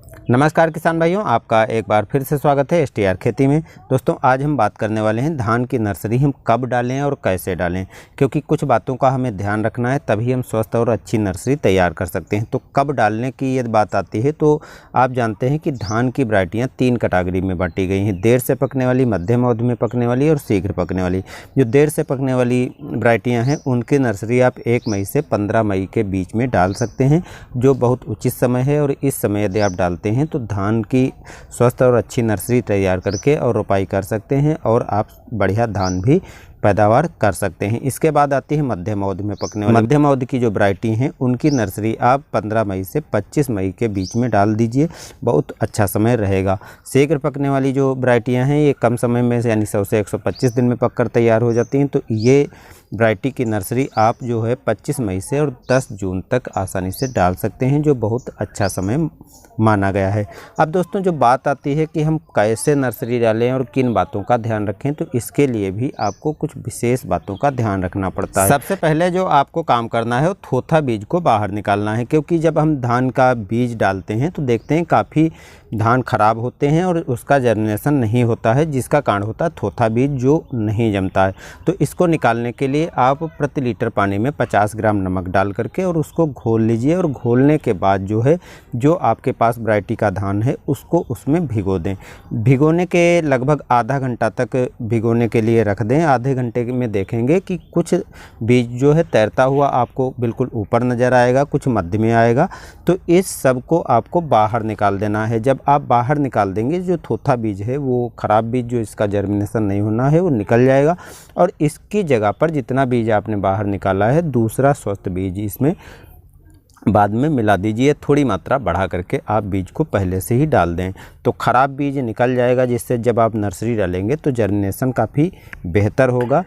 नमस्कार किसान भाइयों, आपका एक बार फिर से स्वागत है STR खेती में। दोस्तों आज हम बात करने वाले हैं धान की नर्सरी हम कब डालें और कैसे डालें, क्योंकि कुछ बातों का हमें ध्यान रखना है, तभी हम स्वस्थ और अच्छी नर्सरी तैयार कर सकते हैं। तो कब डालने की यदि बात आती है तो आप जानते हैं कि धान की वैरायटियाँ 3 कैटेगरी में बांटी गई हैं। देर से पकने वाली, मध्यम अवधि में पकने वाली और शीघ्र पकने वाली। जो देर से पकने वाली वैरायटियाँ हैं उनकी नर्सरी आप 1 मई से 15 मई के बीच में डाल सकते हैं, जो बहुत उचित समय है। और इस समय यदि आप डालते हैं तो धान की स्वस्थ और अच्छी नर्सरी तैयार करके और रोपाई कर सकते हैं और आप बढ़िया धान भी पैदावार कर सकते हैं। इसके बाद आती है मध्यम अवधि में पकने वाली। मध्यम अवधि की जो वैरायटी हैं उनकी नर्सरी आप 15 मई से 25 मई के बीच में डाल दीजिए, बहुत अच्छा समय रहेगा। शीघ्र पकने वाली जो वैरायटियां हैं ये कम समय में यानी 100 से 125 दिन में पककर तैयार हो जाती हैं। तो ये वैरायटी की नर्सरी आप जो है 25 मई से और 10 जून तक आसानी से डाल सकते हैं, जो बहुत अच्छा समय माना गया है। अब दोस्तों जो बात आती है कि हम कैसे नर्सरी डालें और किन बातों का ध्यान रखें, तो इसके लिए भी आपको कुछ विशेष बातों का ध्यान रखना पड़ता है। सबसे पहले जो आपको काम करना है वो थोथा बीज को बाहर निकालना है, क्योंकि जब हम धान का बीज डालते हैं तो देखते हैं काफ़ी धान खराब होते हैं और उसका जर्मिनेशन नहीं होता है, जिसका कारण होता है थोथा बीज जो नहीं जमता है। तो इसको निकालने के लिए आप प्रति लीटर पानी में 50 ग्राम नमक डाल करके और उसको घोल लीजिए। और घोलने के बाद जो है जो आपके पास वैरायटी का धान है उसको उसमें भिगो दें। भिगोने के लगभग आधा घंटा तक भिगोने के लिए रख दें। आधे घंटे में देखेंगे कि कुछ बीज जो है तैरता हुआ आपको बिल्कुल ऊपर नज़र आएगा, कुछ मध्य में आएगा। तो इस सब को आपको बाहर निकाल देना है। जब आप बाहर निकाल देंगे जो थोथा बीज है, वो ख़राब बीज जो इसका जर्मिनेशन नहीं होना है वो निकल जाएगा और इसकी जगह पर जितना बीज आपने बाहर निकाला है दूसरा स्वस्थ बीज इसमें बाद में मिला दीजिए। थोड़ी मात्रा बढ़ा करके आप बीज को पहले से ही डाल दें तो ख़राब बीज निकल जाएगा, जिससे जब आप नर्सरी डालेंगे तो जर्मिनेशन काफ़ी बेहतर होगा।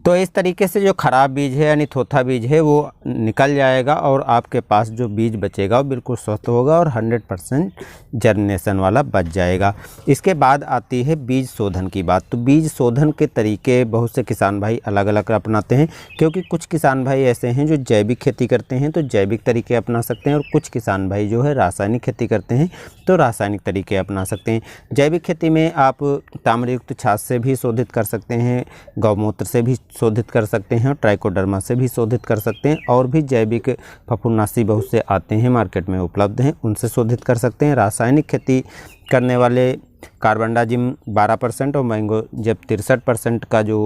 तो इस तरीके से जो ख़राब बीज है यानी थोथा बीज है वो निकल जाएगा और आपके पास जो बीज बचेगा वो बिल्कुल स्वस्थ होगा और 100% जर्मिनेशन वाला बच जाएगा। इसके बाद आती है बीज शोधन की बात। तो बीज शोधन के तरीके बहुत से किसान भाई अलग अलग अपनाते हैं, क्योंकि कुछ किसान भाई ऐसे हैं जो जैविक खेती करते हैं तो जैविक तरीके अपना सकते हैं और कुछ किसान भाई जो है रासायनिक खेती करते हैं तो रासायनिक तरीके अपना सकते हैं। जैविक खेती में आप ताम्रयुक्त छाछ से भी शोधित कर सकते हैं, गौमूत्र से भी शोधित कर सकते हैं और ट्राइकोडर्मा से भी शोधित कर सकते हैं, और भी जैविक फफूंदनाशी बहुत से आते हैं मार्केट में उपलब्ध हैं, उनसे शोधित कर सकते हैं। रासायनिक खेती करने वाले कार्बेंडाजिम 12% और मैंगो जब 63% का जो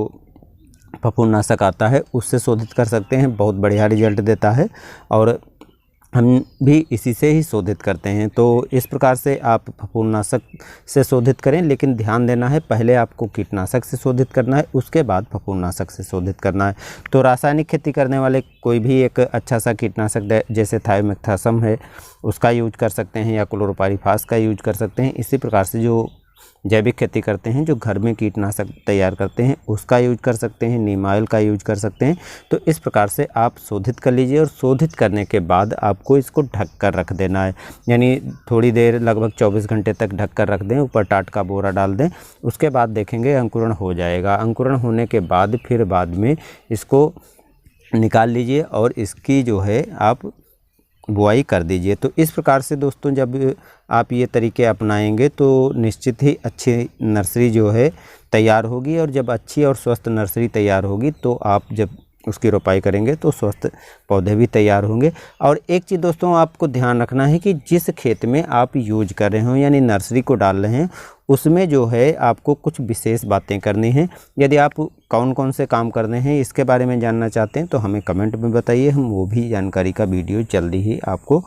फफूंदनाशक आता है उससे शोधित कर सकते हैं, बहुत बढ़िया रिजल्ट देता है और हम भी इसी से ही शोधित करते हैं। तो इस प्रकार से आप फफूंदनाशक से शोधित करें, लेकिन ध्यान देना है पहले आपको कीटनाशक से शोधित करना है, उसके बाद फफूंदनाशक से शोधित करना है। तो रासायनिक खेती करने वाले कोई भी एक अच्छा सा कीटनाशक जैसे थायोमेथासम है उसका यूज कर सकते हैं या क्लोरोपाइरीफास का यूज कर सकते हैं। इसी प्रकार से जो जैविक खेती करते हैं, जो घर में कीटनाशक तैयार करते हैं उसका यूज कर सकते हैं, नीम ऑयल का यूज कर सकते हैं। तो इस प्रकार से आप शोधित कर लीजिए और शोधित करने के बाद आपको इसको ढक कर रख देना है, यानी थोड़ी देर लगभग 24 घंटे तक ढक कर रख दें, ऊपर टाट का बोरा डाल दें। उसके बाद देखेंगे अंकुरण हो जाएगा। अंकुरण होने के बाद फिर बाद में इसको निकाल लीजिए और इसकी जो है आप बुआई कर दीजिए। तो इस प्रकार से दोस्तों जब आप ये तरीके अपनाएंगे तो निश्चित ही अच्छी नर्सरी जो है तैयार होगी, और जब अच्छी और स्वस्थ नर्सरी तैयार होगी तो आप जब उसकी रोपाई करेंगे तो स्वस्थ पौधे भी तैयार होंगे। और एक चीज़ दोस्तों आपको ध्यान रखना है कि जिस खेत में आप यूज कर रहे हो यानी नर्सरी को डाल रहे हैं उसमें जो है आपको कुछ विशेष बातें करनी हैं। यदि आप कौन कौन से काम करने हैं इसके बारे में जानना चाहते हैं तो हमें कमेंट में बताइए, हम वो भी जानकारी का वीडियो जल्दी ही आपको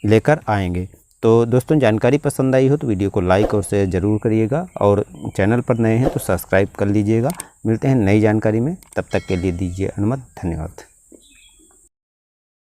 लेकर आएंगे। तो दोस्तों जानकारी पसंद आई हो तो वीडियो को लाइक और शेयर ज़रूर करिएगा, और चैनल पर नए हैं तो सब्सक्राइब कर लीजिएगा। मिलते हैं नई जानकारी में, तब तक के लिए दीजिए अनुमति। धन्यवाद।